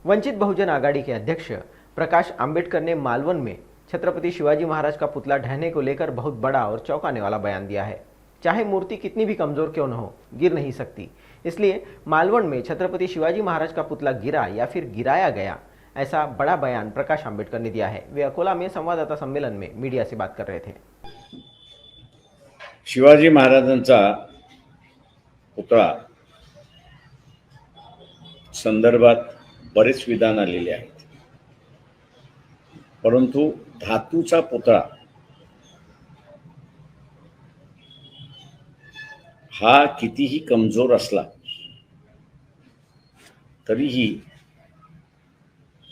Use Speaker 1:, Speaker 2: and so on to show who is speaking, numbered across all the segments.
Speaker 1: वंचित बहुजन आघाड़ी के अध्यक्ष प्रकाश आंबेडकर ने मालवन में छत्रपति शिवाजी महाराज का पुतला ढहने को लेकर बहुत बड़ा और चौंकाने वाला बयान दिया है। चाहे मूर्ति कितनी भी कमजोर क्यों न हो, गिर नहीं सकती। इसलिए मालवन में छत्रपति शिवाजी महाराज का पुतला गिरा या फिर गिराया गया, ऐसा बड़ा बयान प्रकाश आंबेडकर ने दिया है। वे अकोला में संवाददाता सम्मेलन में मीडिया से बात कर रहे थे।
Speaker 2: शिवाजी महाराजांचा पुतळा संदर्भात बरेच विधान आलेले आहेत, परंतु धातूचा पुतळा हा कितीही कमजोर असला तरीही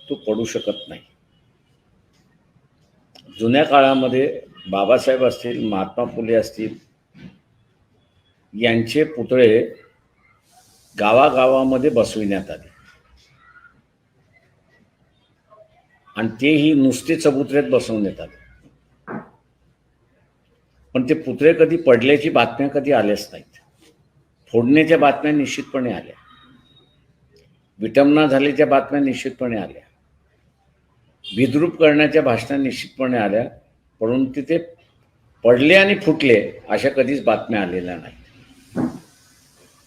Speaker 2: तो पडू शकत नाही। जुन्या काळामध्ये बाबासाहेब असतील, महात्मा फुले असतील, यांचे पुतळे गावागावामध्ये बसविण्यात आले आणि तेही नुसते चबुतऱ्यात बसवण्यात आले, पण ते पुतळे कधी पडल्याची बातम्या कधी आल्याच नाहीत। फोडण्याच्या बातम्या निश्चितपणे आल्या, विटंबना झाल्याच्या बातम्या निश्चितपणे आल्या, विद्रूप करण्याच्या भाषणा निश्चितपणे आल्या, परंतु ते पडले आणि फुटले अशा कधीच बातम्या आलेल्या नाहीत।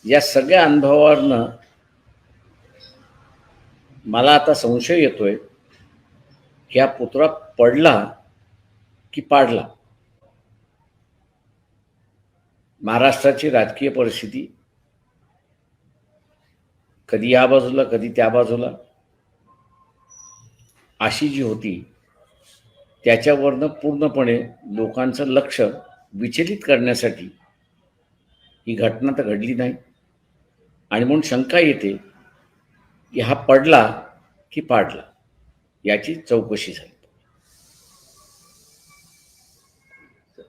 Speaker 2: या सगळ्या अनुभवावरनं मला आता संशय येतोय की हा पुतळा पडला की पाडला। महाराष्ट्राची राजकीय परिस्थिती कधी या बाजूला कधी त्या बाजूला अशी जी होती, त्याच्यावरनं पूर्णपणे लोकांचं लक्ष विचलित करण्यासाठी ही घटना तर घडली नाही आणि म्हणून शंका येते की हा पडला की पाडला, याची चौकशी झाली।